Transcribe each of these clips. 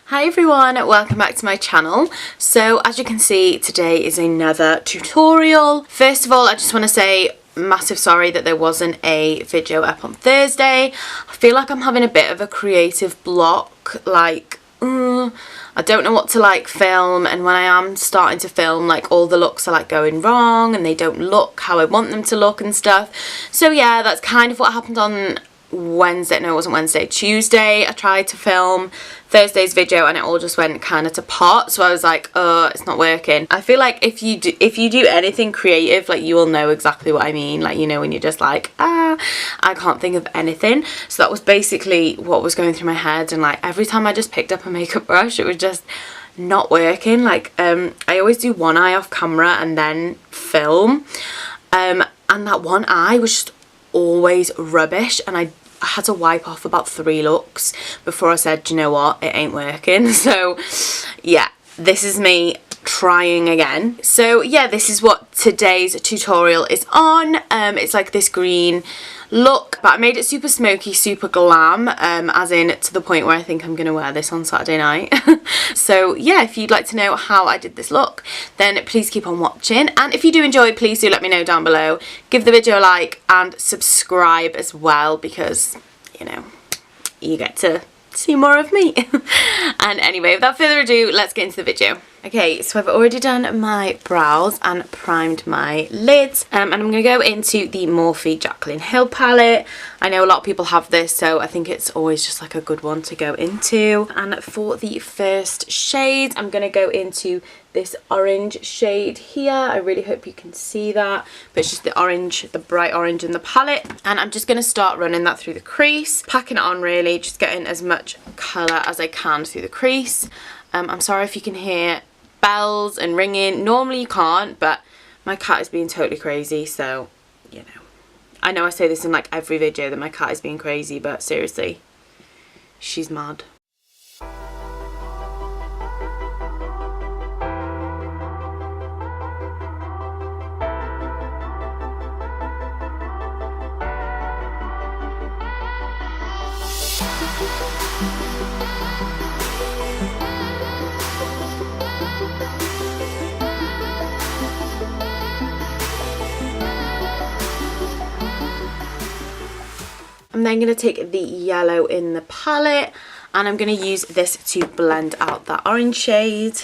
Hi everyone, welcome back to my channel. So as you can see, today is another tutorial. First of all, I just want to say massive sorry that there wasn't a video up on Thursday. I feel like I'm having a bit of a creative block, like I don't know what to film, and when I am starting to film, all the looks are going wrong and they don't look how I want them to look and stuff. So yeah, that's kind of what happened on Wednesday. No, it wasn't Wednesday, Tuesday. I tried to film Thursday's video and it all just went kind of to pot, so I was like, oh, it's not working. I feel like if you do anything creative, you will know exactly what I mean, when you're just I can't think of anything. So that was basically what was going through my head, and every time I just picked up a makeup brush, it was just not working. I always do one eye off camera and then film, and that one eye was just always rubbish, and I had to wipe off about 3 looks before I said, you know what, it ain't working. So yeah, this is me trying again. So yeah, this is what today's tutorial is on. It's this green look, but I made it super smoky, super glam, as in to the point where I think I'm gonna wear this on Saturday night. So yeah, if you'd like to know how I did this look, then please keep on watching, and if you do enjoy, please do let me know down below. Give the video a like and subscribe as well, because you get to see more of me. And anyway, without further ado, let's get into the video. Okay, so I've already done my brows and primed my lids, and I'm going to go into the Morphe Jaclyn Hill palette. I know a lot of people have this, so I think it's always just a good one to go into. And for the first shade, I'm going to go into this orange shade here. I really hope you can see that, but it's just the orange, the bright orange in the palette. And I'm just going to start running that through the crease, packing it on really, just getting as much colour as I can through the crease. I'm sorry if you can hear bells and ringing. Normally you can't, but my cat is being totally crazy, so I know I say this in every video that my cat is being crazy, but seriously, she's mad. I'm then going to take the yellow in the palette, and I'm going to use this to blend out that orange shade.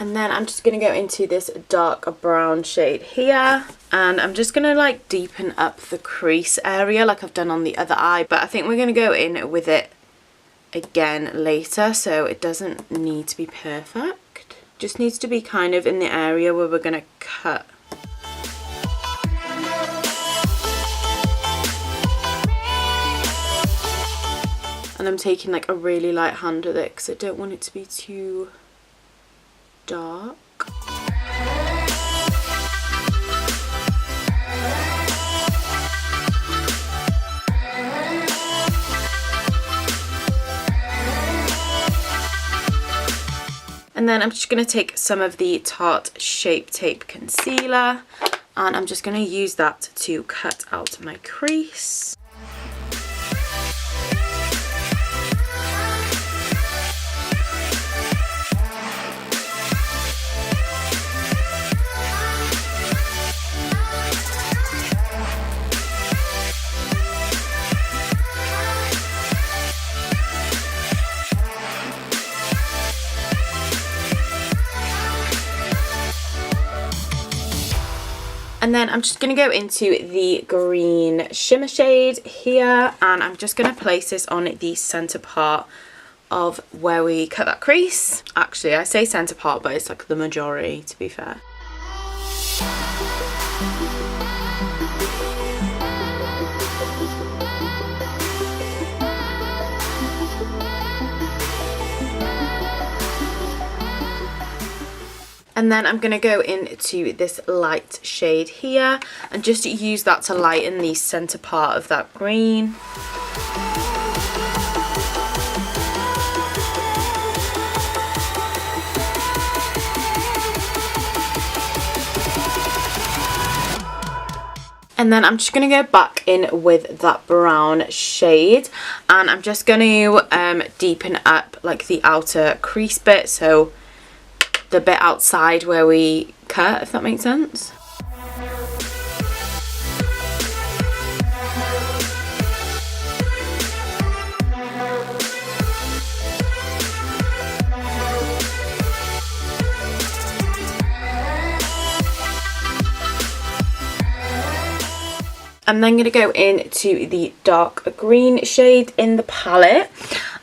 And then I'm just going to go into this dark brown shade here, and I'm just going to deepen up the crease area like I've done on the other eye, but I think we're going to go in with it again later, so it doesn't need to be perfect. Just needs to be kind of in the area where we're going to cut. And I'm taking a really light hand with it because I don't want it to be too dark. And then I'm just going to take some of the Tarte Shape Tape Concealer, and I'm just going to use that to cut out my crease. And then I'm just going to go into the green shimmer shade here, and I'm just going to place this on the centre part of where we cut that crease. Actually, I say centre part, but it's the majority, to be fair. And then I'm going to go into this light shade here and just use that to lighten the centre part of that green. And then I'm just going to go back in with that brown shade, and I'm just going to deepen up like the outer crease bit, so the bit outside where we cut, if that makes sense. I'm then going to go into the dark green shade in the palette,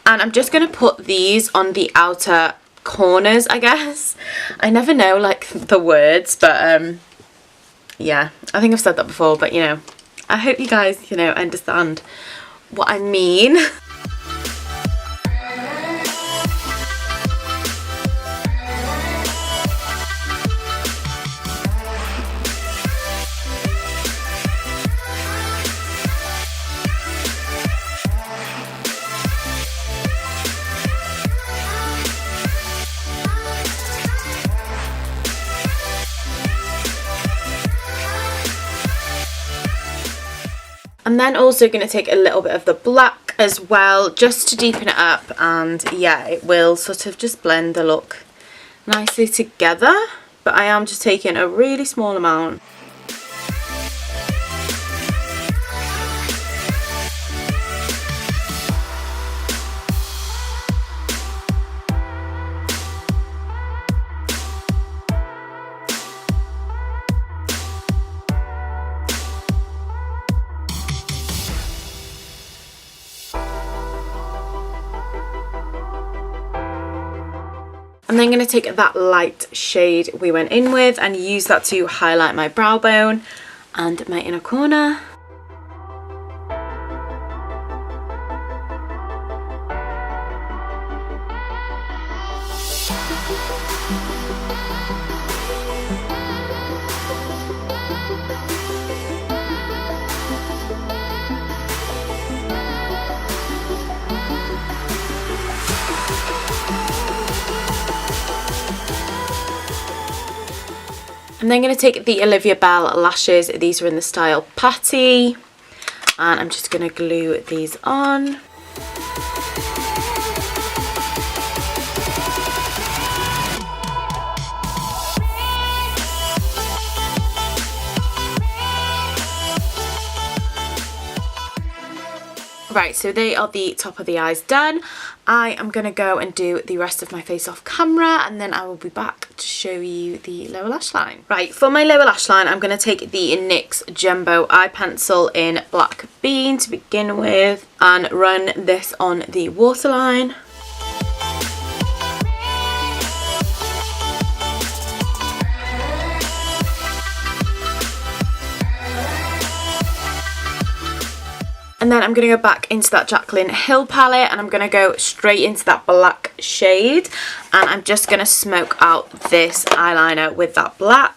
and I'm just going to put these on the outer corners, I guess. I never know like the words, but yeah, I think I've said that before, but you know, I hope you guys, you know, understand what I mean. I'm then also going to take a little bit of the black as well, just to deepen it up, and yeah, it will sort of just blend the look nicely together, but I am just taking a really small amount. I'm then going to take that light shade we went in with and use that to highlight my brow bone and my inner corner. I'm then going to take the Olivia Belle lashes. These are in the style Patty, and I'm just going to glue these on. Right, so they are the top of the eyes done. I am going to go and do the rest of my face off camera, and then I will be back to show you the lower lash line. Right, for my lower lash line, I'm going to take the NYX Jumbo Eye Pencil in Black Bean to begin with and run this on the waterline. And then I'm going to go back into that Jaclyn Hill palette, and I'm going to go straight into that black shade, and I'm just going to smoke out this eyeliner with that black.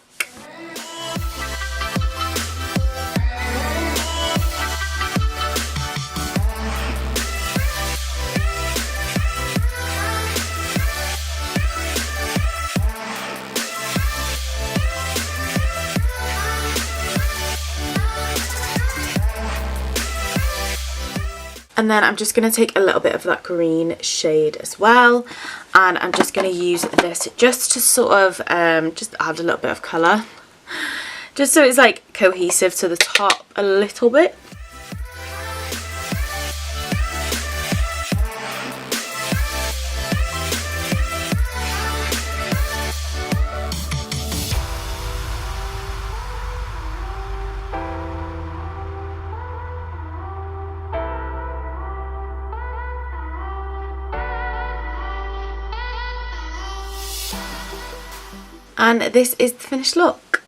And then I'm just going to take a little bit of that green shade as well, and I'm just going to use this just to sort of just add a little bit of colour, just so it's like cohesive to the top a little bit. And this is the finished look.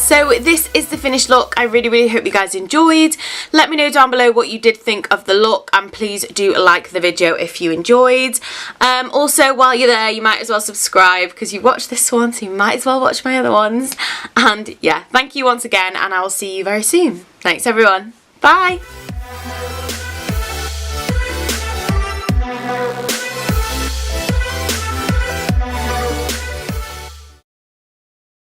So this is the finished look. I really hope you guys enjoyed. Let me know down below what you did think of the look, and please do like the video if you enjoyed. Also, while you're there, you might as well subscribe because you watched this one, so you might as well watch my other ones. And yeah, thank you once again, and I will see you very soon. Thanks everyone. Bye.